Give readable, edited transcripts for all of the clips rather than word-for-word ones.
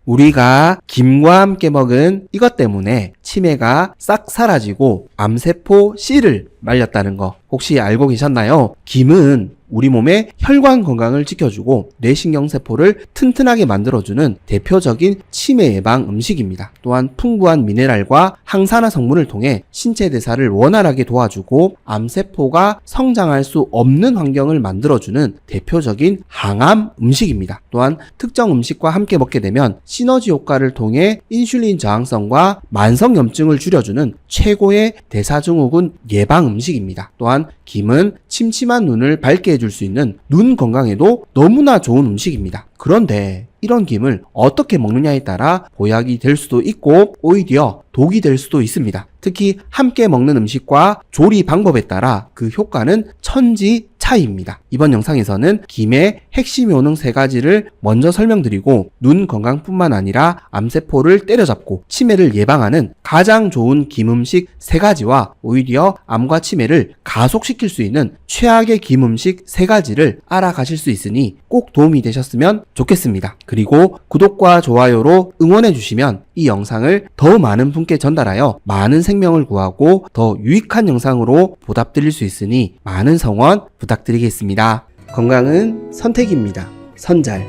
우리가 김과 함께 먹은 이것 때문에 치매가 싹 사라지고 암세포 C를 말렸다는 거 혹시 알고 계셨나요? 김은 우리 몸의 혈관 건강을 지켜주고 뇌신경세포를 튼튼하게 만들어주는 대표적인 치매 예방 음식입니다. 또한 풍부한 미네랄과 항산화 성분을 통해 신체 대사를 원활하게 도와주고 암세포가 성장할 수 없는 환경을 만들어주는 대표적인 항암 음식입니다. 또한 특정 음식과 함께 먹게 되면 시너지 효과를 통해 인슐린 저항성과 만성염증을 줄여주는 최고의 대사증후군 예방 음식입니다. 또한 김은 침침한 눈을 밝게 해줄 수 있는 눈 건강에도 너무나 좋은 음식입니다. 그런데 이런 김을 어떻게 먹느냐에 따라 보약이 될 수도 있고 오히려 독이 될 수도 있습니다. 특히 함께 먹는 음식과 조리 방법에 따라 그 효과는 천지 차이입니다. 이번 영상에서는 김의 핵심 효능 3가지를 먼저 설명드리고 눈 건강뿐만 아니라 암세포를 때려잡고 치매를 예방하는 가장 좋은 김 음식 3가지와 오히려 암과 치매를 가속시킬 수 있는 최악의 김 음식 3가지를 알아가실 수 있으니 꼭 도움이 되셨으면 좋겠습니다. 그리고 구독과 좋아요로 응원해 주시면 이 영상을 더 많은 분께 전달하여 많은 생명을 구하고 더 유익한 영상으로 보답드릴 수 있으니 많은 성원 부탁드리겠습니다. 건강은 선택입니다. 선잘.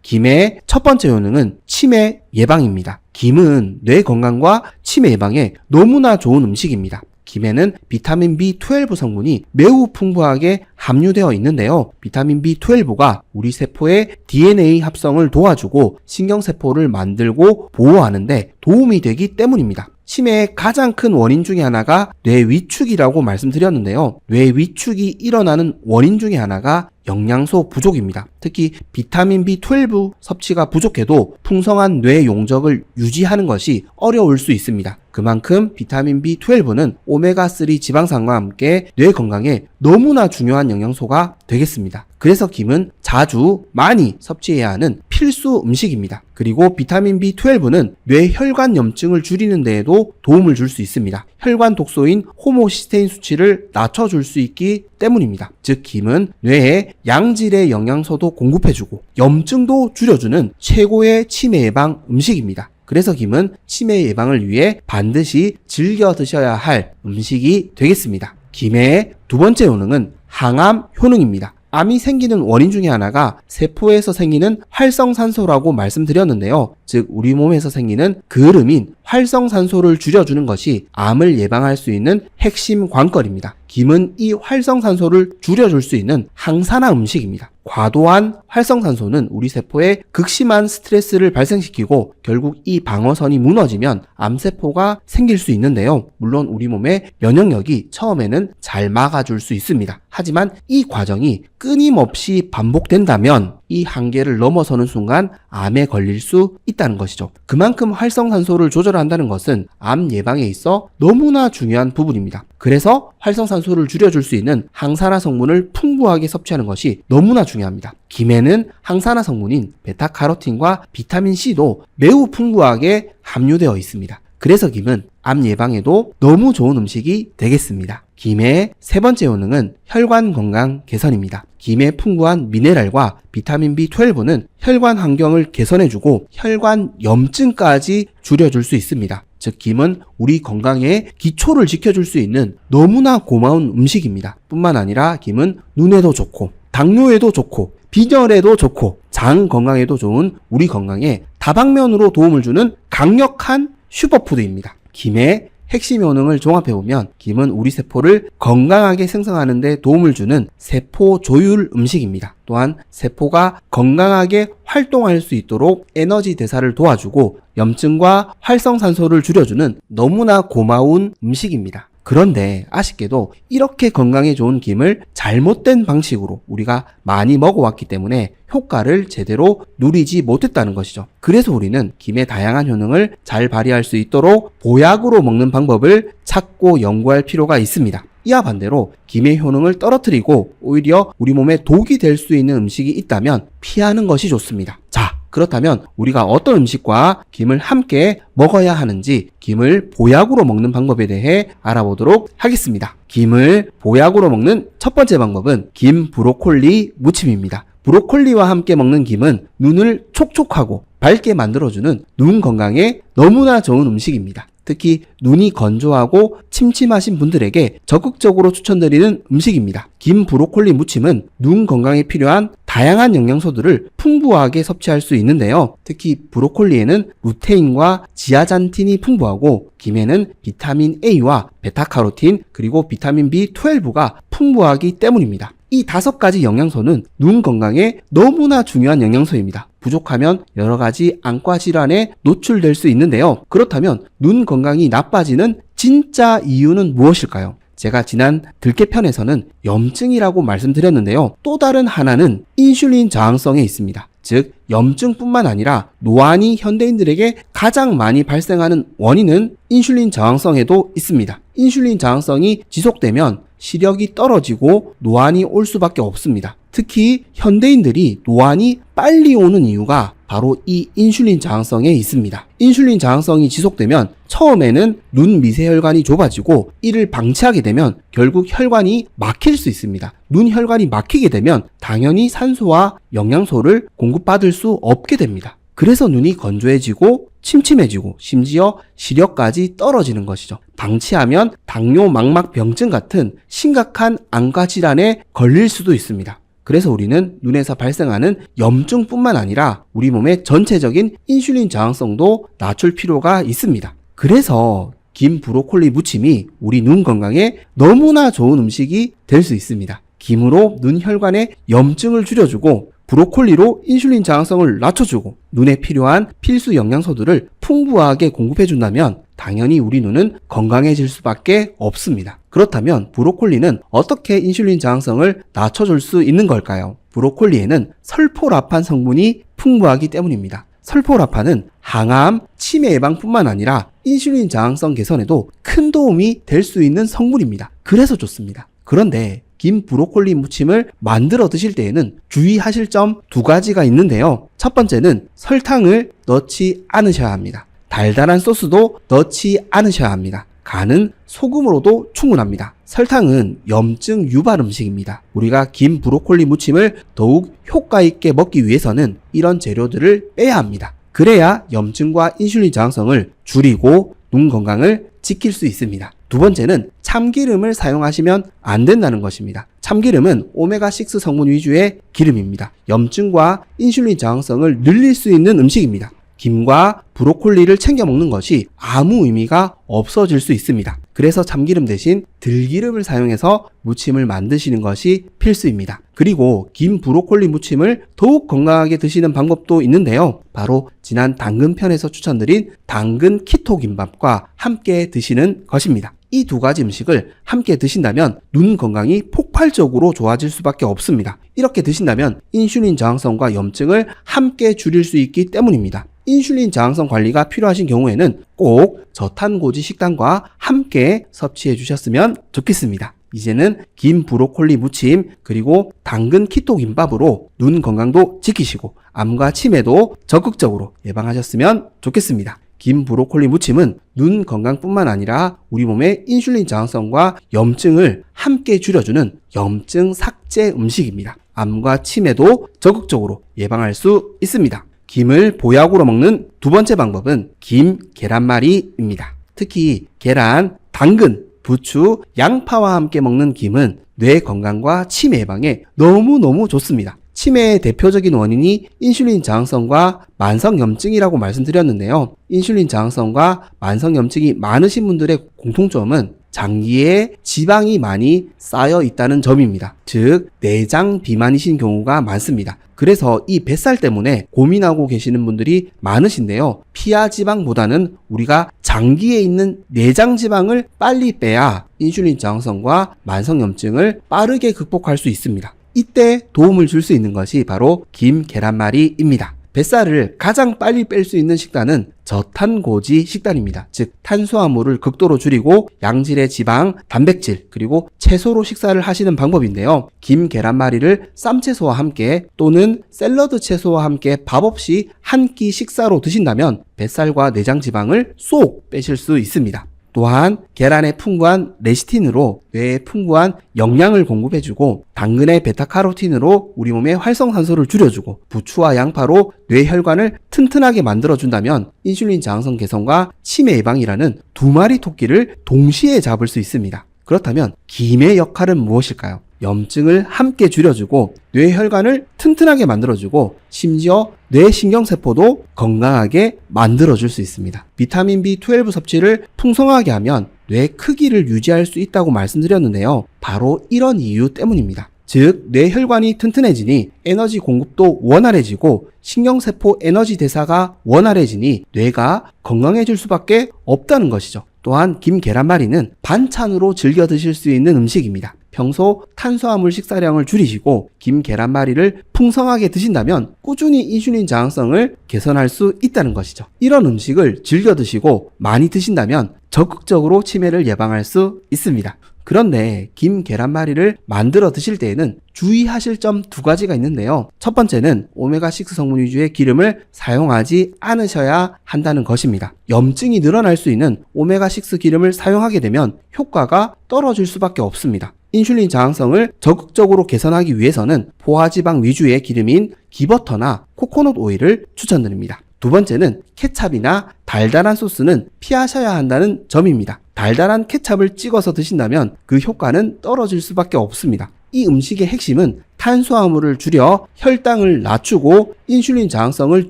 김의 첫 번째 효능은 치매 예방입니다. 김은 뇌 건강과 치매 예방에 너무나 좋은 음식입니다. 김에는 비타민 B12 성분이 매우 풍부하게 함유되어 있는데요. 비타민 B12가 우리 세포의 DNA 합성을 도와주고 신경세포를 만들고 보호하는데 도움이 되기 때문입니다. 치매의 가장 큰 원인 중에 하나가 뇌 위축이라고 말씀드렸는데요. 뇌 위축이 일어나는 원인 중에 하나가 영양소 부족입니다. 특히 비타민 B12 섭취가 부족해도 풍성한 뇌 용적을 유지하는 것이 어려울 수 있습니다. 그만큼 비타민 B12는 오메가3 지방산과 함께 뇌 건강에 너무나 중요한 영양소가 되겠습니다. 그래서 김은 자주 많이 섭취해야 하는 필수 음식입니다. 그리고 비타민 B12는 뇌 혈관 염증을 줄이는 데에도 도움을 줄 수 있습니다. 혈관 독소인 호모시스테인 수치를 낮춰줄 수 있기 때문입니다. 즉 김은 뇌에 양질의 영양소도 공급해주고 염증도 줄여주는 최고의 치매 예방 음식입니다. 그래서 김은 치매 예방을 위해 반드시 즐겨 드셔야 할 음식이 되겠습니다. 김의 두 번째 효능은 항암 효능입니다. 암이 생기는 원인 중에 하나가 세포에서 생기는 활성산소라고 말씀드렸는데요. 즉 우리 몸에서 생기는 그름인 활성산소를 줄여주는 것이 암을 예방할 수 있는 핵심 관건입니다. 김은 이 활성산소를 줄여줄 수 있는 항산화 음식입니다. 과도한 활성산소는 우리 세포에 극심한 스트레스를 발생시키고 결국 이 방어선이 무너지면 암세포가 생길 수 있는데요. 물론 우리 몸의 면역력이 처음에는 잘 막아줄 수 있습니다. 하지만 이 과정이 끊임없이 반복된다면 이 한계를 넘어서는 순간 암에 걸릴 수 있다는 것이죠. 그만큼 활성산소를 조절한다는 것은 암 예방에 있어 너무나 중요한 부분입니다. 그래서 활성산소를 줄여줄 수 있는 항산화 성분을 풍부하게 섭취하는 것이 너무나 중요합니다. 김에는 항산화 성분인 베타카로틴과 비타민C도 매우 풍부하게 함유되어 있습니다. 그래서 김은 암 예방에도 너무 좋은 음식이 되겠습니다. 김의 세 번째 효능은 혈관 건강 개선입니다. 김의 풍부한 미네랄과 비타민 B12는 혈관 환경을 개선해주고 혈관 염증까지 줄여줄 수 있습니다. 즉 김은 우리 건강의 기초를 지켜줄 수 있는 너무나 고마운 음식입니다. 뿐만 아니라 김은 눈에도 좋고 당뇨에도 좋고 빈혈에도 좋고 장 건강에도 좋은 우리 건강에 다방면으로 도움을 주는 강력한 슈퍼푸드입니다. 김의 핵심 효능을 종합해보면 김은 우리 세포를 건강하게 생성하는 데 도움을 주는 세포 조율 음식입니다. 또한 세포가 건강하게 활동할 수 있도록 에너지 대사를 도와주고 염증과 활성산소를 줄여주는 너무나 고마운 음식입니다. 그런데 아쉽게도 이렇게 건강에 좋은 김을 잘못된 방식으로 우리가 많이 먹어왔기 때문에 효과를 제대로 누리지 못했다는 것이죠. 그래서 우리는 김의 다양한 효능을 잘 발휘할 수 있도록 보약으로 먹는 방법을 찾고 연구할 필요가 있습니다. 이와 반대로 김의 효능을 떨어뜨리고 오히려 우리 몸에 독이 될 수 있는 음식이 있다면 피하는 것이 좋습니다. 자, 그렇다면 우리가 어떤 음식과 김을 함께 먹어야 하는지 김을 보약으로 먹는 방법에 대해 알아보도록 하겠습니다. 김을 보약으로 먹는 첫 번째 방법은 김 브로콜리 무침입니다. 브로콜리와 함께 먹는 김은 눈을 촉촉하고 밝게 만들어주는 눈 건강에 너무나 좋은 음식입니다. 특히 눈이 건조하고 침침하신 분들에게 적극적으로 추천드리는 음식입니다. 김 브로콜리 무침은 눈 건강에 필요한 다양한 영양소들을 풍부하게 섭취할 수 있는데요. 특히 브로콜리에는 루테인과 지아잔틴이 풍부하고 김에는 비타민 A와 베타카로틴 그리고 비타민 B12가 풍부하기 때문입니다. 이 5가지 영양소는 눈 건강에 너무나 중요한 영양소입니다. 부족하면 여러 가지 안과 질환에 노출될 수 있는데요. 그렇다면 눈 건강이 나빠지는 진짜 이유는 무엇일까요? 제가 지난 들깨편에서는 염증이라고 말씀드렸는데요. 또 다른 하나는 인슐린 저항성에 있습니다. 즉 염증뿐만 아니라 노안이 현대인들에게 가장 많이 발생하는 원인은 인슐린 저항성에도 있습니다. 인슐린 저항성이 지속되면 시력이 떨어지고 노안이 올 수밖에 없습니다. 특히 현대인들이 노안이 빨리 오는 이유가 바로 이 인슐린 저항성에 있습니다. 인슐린 저항성이 지속되면 처음에는 눈 미세혈관이 좁아지고 이를 방치하게 되면 결국 혈관이 막힐 수 있습니다. 눈 혈관이 막히게 되면 당연히 산소와 영양소를 공급받을 수 없게 됩니다. 그래서 눈이 건조해지고 침침해지고 심지어 시력까지 떨어지는 것이죠. 방치하면 당뇨 망막병증 같은 심각한 안과 질환에 걸릴 수도 있습니다. 그래서 우리는 눈에서 발생하는 염증뿐만 아니라 우리 몸의 전체적인 인슐린 저항성도 낮출 필요가 있습니다. 그래서 김 브로콜리 무침이 우리 눈 건강에 너무나 좋은 음식이 될 수 있습니다. 김으로 눈 혈관의 염증을 줄여주고 브로콜리로 인슐린 저항성을 낮춰주고 눈에 필요한 필수 영양소들을 풍부하게 공급해준다면 당연히 우리 눈은 건강해질 수밖에 없습니다. 그렇다면 브로콜리는 어떻게 인슐린 저항성을 낮춰줄 수 있는 걸까요? 브로콜리에는 설포라판 성분이 풍부하기 때문입니다. 설포라판은 항암, 치매 예방뿐만 아니라 인슐린 저항성 개선에도 큰 도움이 될 수 있는 성분입니다. 그래서 좋습니다. 그런데 김 브로콜리 무침을 만들어 드실 때에는 주의하실 점 2가지가 있는데요. 첫 번째는 설탕을 넣지 않으셔야 합니다. 달달한 소스도 넣지 않으셔야 합니다. 간은 소금으로도 충분합니다. 설탕은 염증 유발 음식입니다. 우리가 김 브로콜리 무침을 더욱 효과 있게 먹기 위해서는 이런 재료들을 빼야 합니다. 그래야 염증과 인슐린 저항성을 줄이고 눈 건강을 지킬 수 있습니다. 2번째는 참기름을 사용하시면 안 된다는 것입니다. 참기름은 오메가6 성분 위주의 기름입니다. 염증과 인슐린 저항성을 늘릴 수 있는 음식입니다. 김과 브로콜리를 챙겨 먹는 것이 아무 의미가 없어질 수 있습니다. 그래서 참기름 대신 들기름을 사용해서 무침을 만드시는 것이 필수입니다. 그리고 김 브로콜리 무침을 더욱 건강하게 드시는 방법도 있는데요. 바로 지난 당근편에서 추천드린 당근 키토 김밥과 함께 드시는 것입니다. 이 2가지 음식을 함께 드신다면 눈 건강이 폭발적으로 좋아질 수밖에 없습니다. 이렇게 드신다면 인슐린 저항성과 염증을 함께 줄일 수 있기 때문입니다. 인슐린 저항성 관리가 필요하신 경우에는 꼭 저탄고지 식단과 함께 섭취해 주셨으면 좋겠습니다. 이제는 김 브로콜리 무침 그리고 당근 키토 김밥으로 눈 건강도 지키시고 암과 치매도 적극적으로 예방하셨으면 좋겠습니다. 김 브로콜리 무침은 눈 건강뿐만 아니라 우리 몸의 인슐린 저항성과 염증을 함께 줄여주는 염증 삭제 음식입니다. 암과 치매도 적극적으로 예방할 수 있습니다. 김을 보약으로 먹는 2번째 방법은 김 계란말이입니다. 특히 계란, 당근, 부추, 양파와 함께 먹는 김은 뇌 건강과 치매 예방에 너무너무 좋습니다. 치매의 대표적인 원인이 인슐린 저항성과 만성염증이라고 말씀드렸는데요. 인슐린 저항성과 만성염증이 많으신 분들의 공통점은 장기에 지방이 많이 쌓여 있다는 점입니다. 즉 내장 비만이신 경우가 많습니다. 그래서 이 뱃살 때문에 고민하고 계시는 분들이 많으신데요. 피하 지방보다는 우리가 장기에 있는 내장 지방을 빨리 빼야 인슐린 저항성과 만성염증을 빠르게 극복할 수 있습니다. 이때 도움을 줄 수 있는 것이 바로 김 계란말이입니다. 뱃살을 가장 빨리 뺄 수 있는 식단은 저탄고지 식단입니다. 즉 탄수화물을 극도로 줄이고 양질의 지방, 단백질, 그리고 채소로 식사를 하시는 방법인데요. 김 계란말이를 쌈채소와 함께 또는 샐러드 채소와 함께 밥 없이 한 끼 식사로 드신다면 뱃살과 내장 지방을 쏙 빼실 수 있습니다. 또한 계란의 풍부한 레시틴으로 뇌에 풍부한 영양을 공급해주고 당근의 베타카로틴으로 우리 몸의 활성산소를 줄여주고 부추와 양파로 뇌혈관을 튼튼하게 만들어준다면 인슐린 저항성 개선과 치매 예방이라는 두 마리 토끼를 동시에 잡을 수 있습니다. 그렇다면 김의 역할은 무엇일까요? 염증을 함께 줄여주고 뇌혈관을 튼튼하게 만들어주고 심지어 뇌신경세포도 건강하게 만들어줄 수 있습니다. 비타민 B12 섭취를 풍성하게 하면 뇌 크기를 유지할 수 있다고 말씀드렸는데요. 바로 이런 이유 때문입니다. 즉 뇌혈관이 튼튼해지니 에너지 공급도 원활해지고 신경세포 에너지 대사가 원활해지니 뇌가 건강해질 수밖에 없다는 것이죠. 또한 김 계란말이는 반찬으로 즐겨 드실 수 있는 음식입니다. 평소 탄수화물 식사량을 줄이시고 김 계란말이를 풍성하게 드신다면 꾸준히 인슐린 저항성을 개선할 수 있다는 것이죠. 이런 음식을 즐겨 드시고 많이 드신다면 적극적으로 치매를 예방할 수 있습니다. 그런데 김 계란말이를 만들어 드실 때에는 주의하실 점 두 가지가 있는데요. 첫 번째는 오메가6 성분 위주의 기름을 사용하지 않으셔야 한다는 것입니다. 염증이 늘어날 수 있는 오메가6 기름을 사용하게 되면 효과가 떨어질 수밖에 없습니다. 인슐린 저항성을 적극적으로 개선하기 위해서는 포화지방 위주의 기름인 기버터나 코코넛 오일을 추천드립니다. 두 번째는 케찹이나 달달한 소스는 피하셔야 한다는 점입니다. 달달한 케찹을 찍어서 드신다면 그 효과는 떨어질 수밖에 없습니다. 이 음식의 핵심은 탄수화물을 줄여 혈당을 낮추고 인슐린 저항성을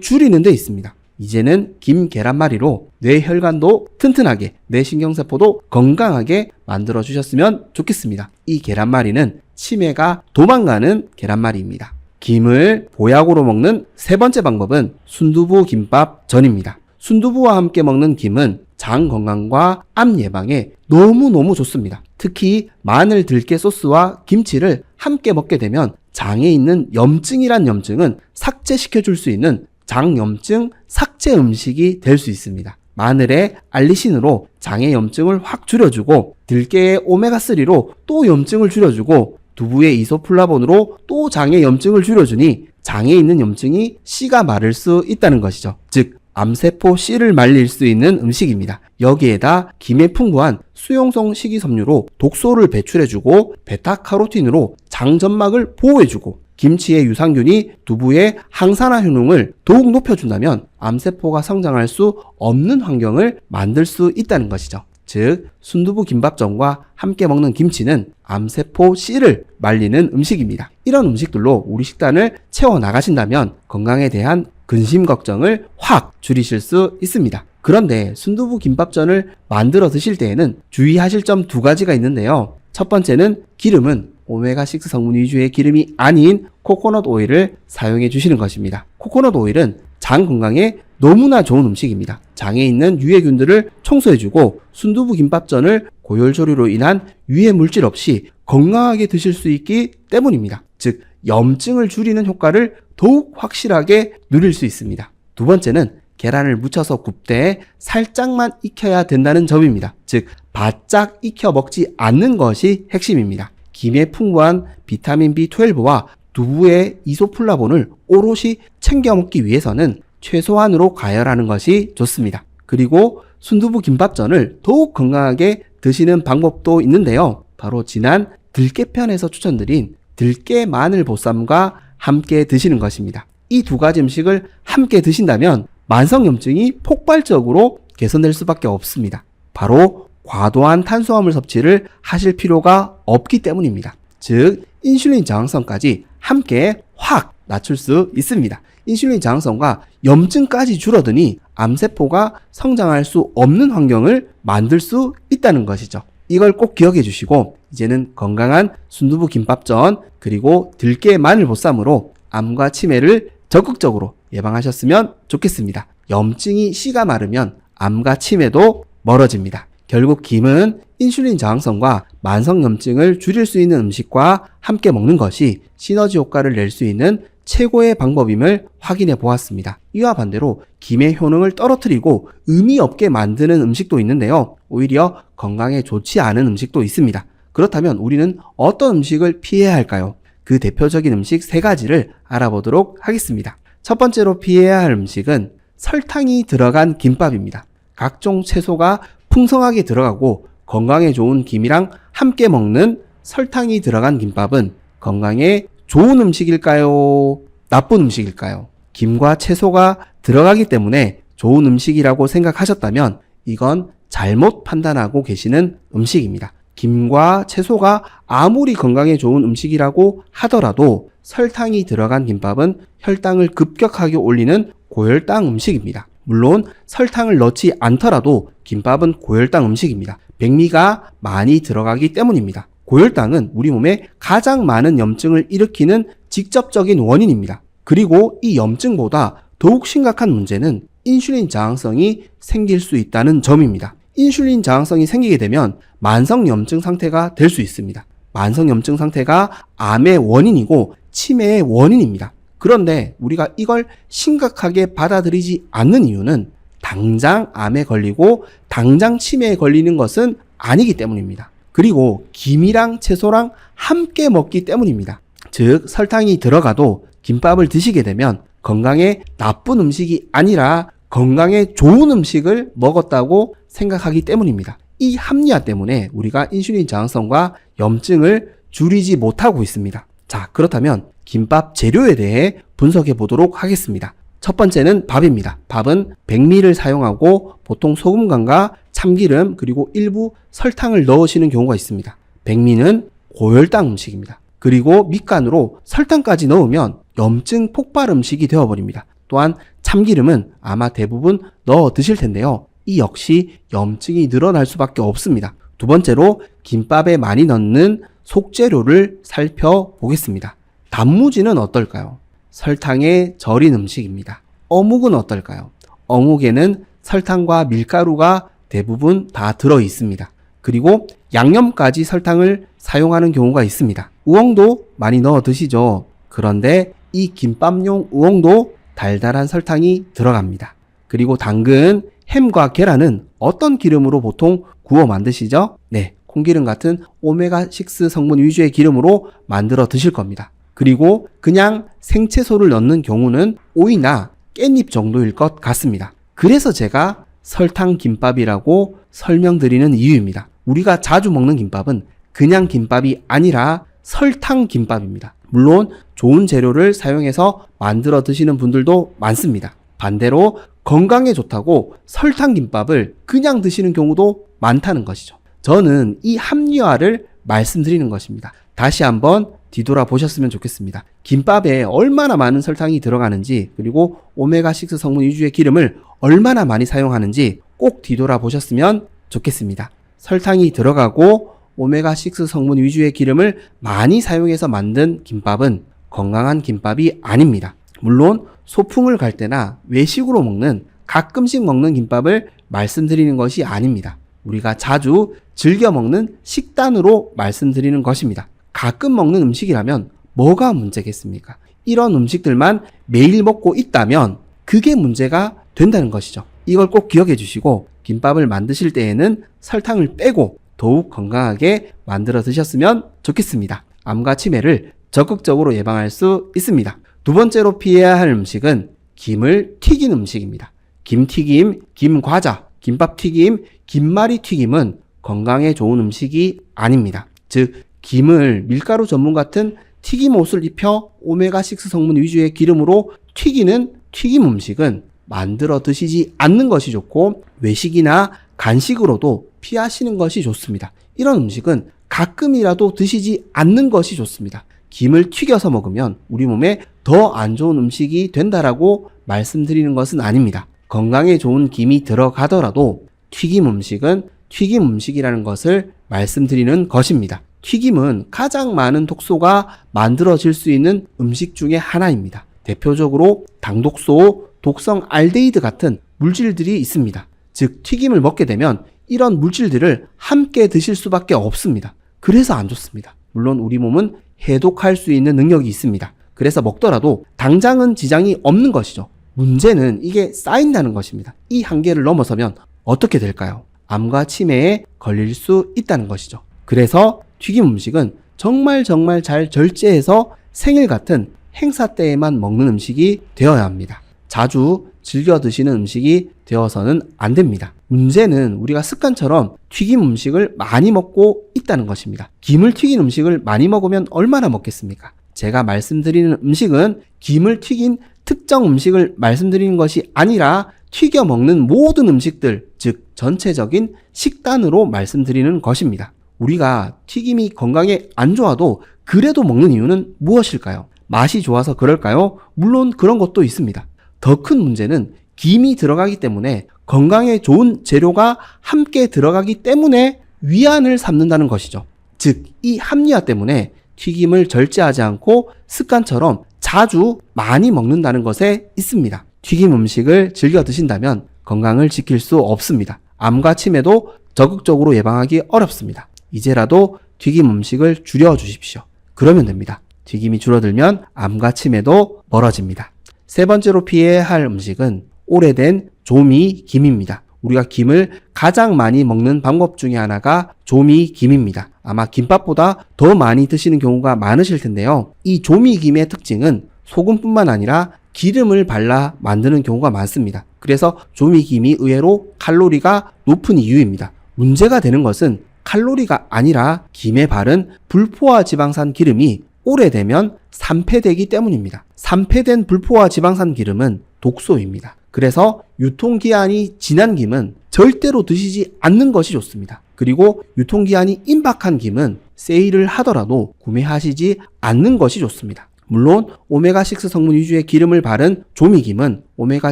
줄이는 데 있습니다. 이제는 김 계란말이로 뇌혈관도 튼튼하게, 뇌신경세포도 건강하게 만들어 주셨으면 좋겠습니다. 이 계란말이는 치매가 도망가는 계란말이입니다. 김을 보약으로 먹는 세 번째 방법은 순두부 김밥 전입니다. 순두부와 함께 먹는 김은 장 건강과 암 예방에 너무너무 좋습니다. 특히 마늘 들깨 소스와 김치를 함께 먹게 되면 장에 있는 염증이란 염증은 삭제시켜 줄 수 있는 장염증 삭제 음식이 될 수 있습니다. 마늘의 알리신으로 장의 염증을 확 줄여주고 들깨의 오메가3로 또 염증을 줄여주고 두부의 이소플라본으로 또 장의 염증을 줄여주니 장에 있는 염증이 씨가 마를 수 있다는 것이죠. 즉 암세포 씨를 말릴 수 있는 음식입니다. 여기에다 김에 풍부한 수용성 식이섬유로 독소를 배출해주고 베타카로틴으로 장점막을 보호해주고 김치의 유산균이 두부의 항산화 효능을 더욱 높여준다면 암세포가 성장할 수 없는 환경을 만들 수 있다는 것이죠. 즉 순두부 김밥전과 함께 먹는 김치는 암세포 씨를 말리는 음식입니다. 이런 음식들로 우리 식단을 채워나가신다면 건강에 대한 근심 걱정을 확 줄이실 수 있습니다. 그런데 순두부 김밥전을 만들어 드실 때에는 주의하실 점 두 가지가 있는데요. 첫 번째는 기름은 오메가6 성분 위주의 기름이 아닌 코코넛 오일을 사용해 주시는 것입니다. 코코넛 오일은 장 건강에 너무나 좋은 음식입니다. 장에 있는 유해균들을 청소해주고 순두부 김밥전을 고열조리로 인한 유해 물질 없이 건강하게 드실 수 있기 때문입니다. 즉 염증을 줄이는 효과를 더욱 확실하게 누릴 수 있습니다. 두 번째는 계란을 묻혀서 굽되 살짝만 익혀야 된다는 점입니다. 즉 바짝 익혀 먹지 않는 것이 핵심입니다. 김에 풍부한 비타민 B12와 두부의 이소플라본을 오롯이 챙겨 먹기 위해서는 최소한으로 가열하는 것이 좋습니다. 그리고 순두부 김밥전을 더욱 건강하게 드시는 방법도 있는데요. 바로 지난 들깨편에서 추천드린 들깨 마늘 보쌈과 함께 드시는 것입니다. 이 두 가지 음식을 함께 드신다면 만성염증이 폭발적으로 개선될 수밖에 없습니다. 바로 과도한 탄수화물 섭취를 하실 필요가 없기 때문입니다. 즉 인슐린 저항성까지 함께 확 낮출 수 있습니다. 인슐린 저항성과 염증까지 줄어드니 암세포가 성장할 수 없는 환경을 만들 수 있다는 것이죠. 이걸 꼭 기억해 주시고 이제는 건강한 순두부 김밥전 그리고 들깨 마늘 보쌈으로 암과 치매를 적극적으로 예방하셨으면 좋겠습니다. 염증이 씨가 마르면 암과 치매도 멀어집니다. 결국 김은 인슐린 저항성과 만성염증을 줄일 수 있는 음식과 함께 먹는 것이 시너지 효과를 낼 수 있는 최고의 방법임을 확인해 보았습니다. 이와 반대로 김의 효능을 떨어뜨리고 의미 없게 만드는 음식도 있는데요. 오히려 건강에 좋지 않은 음식도 있습니다. 그렇다면 우리는 어떤 음식을 피해야 할까요? 그 대표적인 음식 세 가지를 알아보도록 하겠습니다. 첫 번째로 피해야 할 음식은 설탕이 들어간 김밥입니다. 각종 채소가 풍성하게 들어가고 건강에 좋은 김이랑 함께 먹는 설탕이 들어간 김밥은 건강에 좋은 음식일까요? 나쁜 음식일까요? 김과 채소가 들어가기 때문에 좋은 음식이라고 생각하셨다면 이건 잘못 판단하고 계시는 음식입니다. 김과 채소가 아무리 건강에 좋은 음식이라고 하더라도 설탕이 들어간 김밥은 혈당을 급격하게 올리는 고혈당 음식입니다. 물론 설탕을 넣지 않더라도 김밥은 고혈당 음식입니다. 백미가 많이 들어가기 때문입니다. 고혈당은 우리 몸에 가장 많은 염증을 일으키는 직접적인 원인입니다. 그리고 이 염증보다 더욱 심각한 문제는 인슐린 저항성이 생길 수 있다는 점입니다. 인슐린 저항성이 생기게 되면 만성 염증 상태가 될 수 있습니다. 만성 염증 상태가 암의 원인이고 치매의 원인입니다. 그런데 우리가 이걸 심각하게 받아들이지 않는 이유는 당장 암에 걸리고 당장 치매에 걸리는 것은 아니기 때문입니다. 그리고 김이랑 채소랑 함께 먹기 때문입니다. 즉 설탕이 들어가도 김밥을 드시게 되면 건강에 나쁜 음식이 아니라 건강에 좋은 음식을 먹었다고 생각하기 때문입니다. 이 합리화 때문에 우리가 인슐린 저항성과 염증을 줄이지 못하고 있습니다. 자, 그렇다면 김밥 재료에 대해 분석해 보도록 하겠습니다. 첫 번째는 밥입니다. 밥은 백미를 사용하고 보통 소금간과 참기름 그리고 일부 설탕을 넣으시는 경우가 있습니다. 백미는 고혈당 음식입니다. 그리고 밑간으로 설탕까지 넣으면 염증 폭발 음식이 되어버립니다. 또한 참기름은 아마 대부분 넣어 드실 텐데요. 이 역시 염증이 늘어날 수밖에 없습니다. 두 번째로 김밥에 많이 넣는 속재료를 살펴보겠습니다. 단무지는 어떨까요? 설탕에 절인 음식입니다. 어묵은 어떨까요? 어묵에는 설탕과 밀가루가 대부분 다 들어 있습니다. 그리고 양념까지 설탕을 사용하는 경우가 있습니다. 우엉도 많이 넣어 드시죠. 그런데 이 김밥용 우엉도 달달한 설탕이 들어갑니다. 그리고 당근, 햄과 계란은 어떤 기름으로 보통 구워 만드시죠? 네, 콩기름 같은 오메가6 성분 위주의 기름으로 만들어 드실 겁니다. 그리고 그냥 생채소를 넣는 경우는 오이나 깻잎 정도일 것 같습니다. 그래서 제가 설탕 김밥이라고 설명드리는 이유입니다. 우리가 자주 먹는 김밥은 그냥 김밥이 아니라 설탕 김밥입니다. 물론 좋은 재료를 사용해서 만들어 드시는 분들도 많습니다. 반대로 건강에 좋다고 설탕 김밥을 그냥 드시는 경우도 많다는 것이죠. 저는 이 합리화를 말씀드리는 것입니다. 다시 한번 뒤돌아 보셨으면 좋겠습니다. 김밥에 얼마나 많은 설탕이 들어가는지 그리고 오메가6 성분 위주의 기름을 얼마나 많이 사용하는지 꼭 뒤돌아 보셨으면 좋겠습니다. 설탕이 들어가고 오메가6 성분 위주의 기름을 많이 사용해서 만든 김밥은 건강한 김밥이 아닙니다. 물론 소풍을 갈 때나 외식으로 먹는 가끔씩 먹는 김밥을 말씀드리는 것이 아닙니다. 우리가 자주 즐겨 먹는 식단으로 말씀드리는 것입니다. 가끔 먹는 음식이라면 뭐가 문제겠습니까? 이런 음식들만 매일 먹고 있다면 그게 문제가 된다는 것이죠. 이걸 꼭 기억해 주시고 김밥을 만드실 때에는 설탕을 빼고 더욱 건강하게 만들어 드셨으면 좋겠습니다. 암과 치매를 적극적으로 예방할 수 있습니다. 두 번째로 피해야 할 음식은 김을 튀긴 음식입니다. 김튀김, 김과자, 김밥튀김, 김말이 튀김은 건강에 좋은 음식이 아닙니다. 즉 김을 밀가루 전문 같은 튀김 옷을 입혀 오메가6 성분 위주의 기름으로 튀기는 튀김 음식은 만들어 드시지 않는 것이 좋고 외식이나 간식으로도 피하시는 것이 좋습니다. 이런 음식은 가끔이라도 드시지 않는 것이 좋습니다. 김을 튀겨서 먹으면 우리 몸에 더 안 좋은 음식이 된다라고 말씀드리는 것은 아닙니다. 건강에 좋은 김이 들어가더라도 튀김 음식은 튀김 음식이라는 것을 말씀드리는 것입니다. 튀김은 가장 많은 독소가 만들어질 수 있는 음식 중에 하나입니다. 대표적으로 당독소, 독성 알데히드 같은 물질들이 있습니다. 즉 튀김을 먹게 되면 이런 물질들을 함께 드실 수밖에 없습니다. 그래서 안 좋습니다. 물론 우리 몸은 해독할 수 있는 능력이 있습니다. 그래서 먹더라도 당장은 지장이 없는 것이죠. 문제는 이게 쌓인다는 것입니다. 이 한계를 넘어서면 어떻게 될까요? 암과 치매에 걸릴 수 있다는 것이죠. 그래서 튀김 음식은 정말 잘 절제해서 생일 같은 행사 때에만 먹는 음식이 되어야 합니다. 자주 즐겨 드시는 음식이 되어서는 안 됩니다. 문제는 우리가 습관처럼 튀김 음식을 많이 먹고 있다는 것입니다. 김을 튀긴 음식을 많이 먹으면 얼마나 먹겠습니까? 제가 말씀드리는 음식은 김을 튀긴 특정 음식을 말씀드리는 것이 아니라 튀겨 먹는 모든 음식들, 즉 전체적인 식단으로 말씀드리는 것입니다. 우리가 튀김이 건강에 안 좋아도 그래도 먹는 이유는 무엇일까요? 맛이 좋아서 그럴까요? 물론 그런 것도 있습니다. 더 큰 문제는 김이 들어가기 때문에 건강에 좋은 재료가 함께 들어가기 때문에 위안을 삼는다는 것이죠. 즉, 이 합리화 때문에 튀김을 절제하지 않고 습관처럼 자주 많이 먹는다는 것에 있습니다. 튀김 음식을 즐겨 드신다면 건강을 지킬 수 없습니다. 암과 치매도 적극적으로 예방하기 어렵습니다. 이제라도 튀김 음식을 줄여 주십시오. 그러면 됩니다. 튀김이 줄어들면 암과 치매도 멀어집니다. 세 번째로 피해야 할 음식은 오래된 조미김입니다. 우리가 김을 가장 많이 먹는 방법 중에 하나가 조미김입니다. 아마 김밥보다 더 많이 드시는 경우가 많으실 텐데요. 이 조미김의 특징은 소금뿐만 아니라 기름을 발라 만드는 경우가 많습니다. 그래서 조미김이 의외로 칼로리가 높은 이유입니다. 문제가 되는 것은 칼로리가 아니라 김에 바른 불포화 지방산 기름이 오래되면 산패되기 때문입니다. 산패된 불포화 지방산 기름은 독소입니다. 그래서 유통기한이 지난 김은 절대로 드시지 않는 것이 좋습니다. 그리고 유통기한이 임박한 김은 세일을 하더라도 구매하시지 않는 것이 좋습니다. 물론 오메가6 성분 위주의 기름을 바른 조미김은 오메가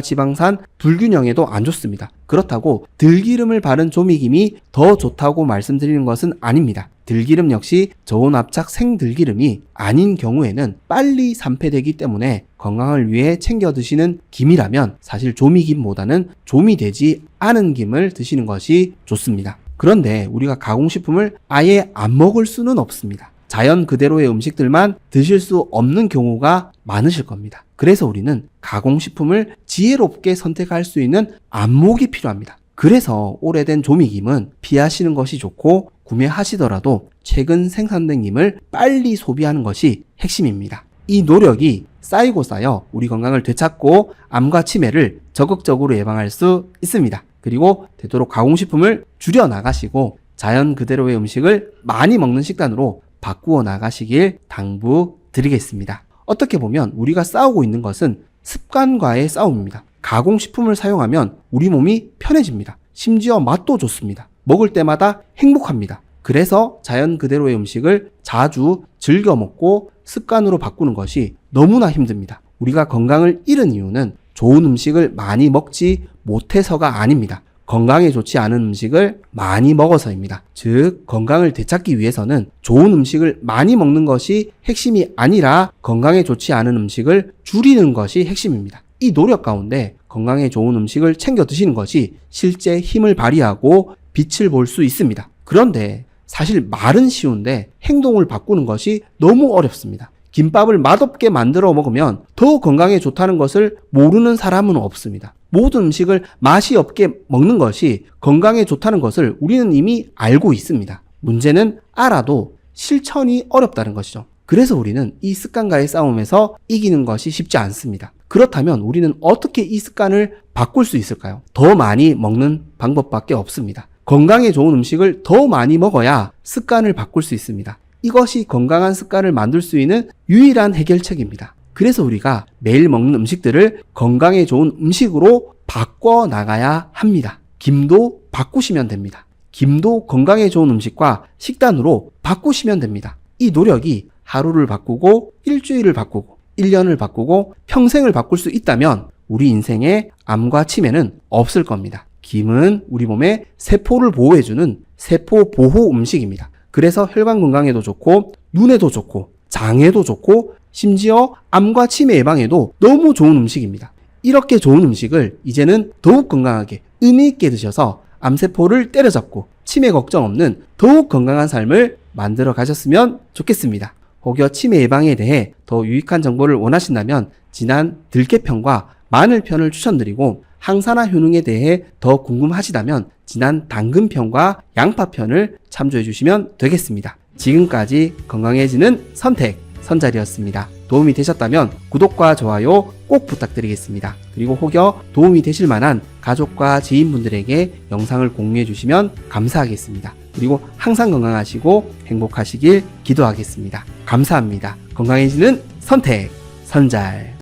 지방산 불균형에도 안 좋습니다. 그렇다고 들기름을 바른 조미김이 더 좋다고 말씀드리는 것은 아닙니다. 들기름 역시 저온압착 생들기름이 아닌 경우에는 빨리 산패되기 때문에 건강을 위해 챙겨 드시는 김이라면 사실 조미김보다는 조미되지 않은 김을 드시는 것이 좋습니다. 그런데 우리가 가공식품을 아예 안 먹을 수는 없습니다. 자연 그대로의 음식들만 드실 수 없는 경우가 많으실 겁니다. 그래서 우리는 가공식품을 지혜롭게 선택할 수 있는 안목이 필요합니다. 그래서 오래된 조미김은 피하시는 것이 좋고 구매하시더라도 최근 생산된 김을 빨리 소비하는 것이 핵심입니다. 이 노력이 쌓이고 쌓여 우리 건강을 되찾고 암과 치매를 적극적으로 예방할 수 있습니다. 그리고 되도록 가공식품을 줄여 나가시고 자연 그대로의 음식을 많이 먹는 식단으로 바꾸어 나가시길 당부드리겠습니다. 어떻게 보면 우리가 싸우고 있는 것은 습관과의 싸움입니다. 가공식품을 사용하면 우리 몸이 편해집니다. 심지어 맛도 좋습니다. 먹을 때마다 행복합니다. 그래서 자연 그대로의 음식을 자주 즐겨 먹고 습관으로 바꾸는 것이 너무나 힘듭니다. 우리가 건강을 잃은 이유는 좋은 음식을 많이 먹지 못해서가 아닙니다. 건강에 좋지 않은 음식을 많이 먹어서입니다. 즉, 건강을 되찾기 위해서는 좋은 음식을 많이 먹는 것이 핵심이 아니라 건강에 좋지 않은 음식을 줄이는 것이 핵심입니다. 이 노력 가운데 건강에 좋은 음식을 챙겨 드시는 것이 실제 힘을 발휘하고 빛을 볼 수 있습니다. 그런데 사실 말은 쉬운데 행동을 바꾸는 것이 너무 어렵습니다. 김밥을 맛없게 만들어 먹으면 더 건강에 좋다는 것을 모르는 사람은 없습니다. 모든 음식을 맛이 없게 먹는 것이 건강에 좋다는 것을 우리는 이미 알고 있습니다. 문제는 알아도 실천이 어렵다는 것이죠. 그래서 우리는 이 습관과의 싸움에서 이기는 것이 쉽지 않습니다. 그렇다면 우리는 어떻게 이 습관을 바꿀 수 있을까요? 더 많이 먹는 방법밖에 없습니다. 건강에 좋은 음식을 더 많이 먹어야 습관을 바꿀 수 있습니다. 이것이 건강한 습관을 만들 수 있는 유일한 해결책입니다. 그래서 우리가 매일 먹는 음식들을 건강에 좋은 음식으로 바꿔 나가야 합니다. 김도 바꾸시면 됩니다. 김도 건강에 좋은 음식과 식단으로 바꾸시면 됩니다. 이 노력이 하루를 바꾸고 일주일을 바꾸고 1년을 바꾸고 평생을 바꿀 수 있다면 우리 인생에 암과 치매는 없을 겁니다. 김은 우리 몸의 세포를 보호해주는 세포 보호 음식입니다. 그래서 혈관 건강에도 좋고 눈에도 좋고 장에도 좋고 심지어 암과 치매 예방에도 너무 좋은 음식입니다. 이렇게 좋은 음식을 이제는 더욱 건강하게 의미 있게 드셔서 암세포를 때려잡고 치매 걱정 없는 더욱 건강한 삶을 만들어 가셨으면 좋겠습니다. 혹여 치매 예방에 대해 더 유익한 정보를 원하신다면 진한 들깨편과 마늘편을 추천드리고 항산화 효능에 대해 더 궁금하시다면 진한 당근편과 양파편을 참조해 주시면 되겠습니다. 지금까지 건강해지는 선택 선잘이었습니다. 도움이 되셨다면 구독과 좋아요 꼭 부탁드리겠습니다. 그리고 혹여 도움이 되실 만한 가족과 지인분들에게 영상을 공유해 주시면 감사하겠습니다. 그리고 항상 건강하시고 행복하시길 기도하겠습니다. 감사합니다. 건강해지는 선택, 선잘.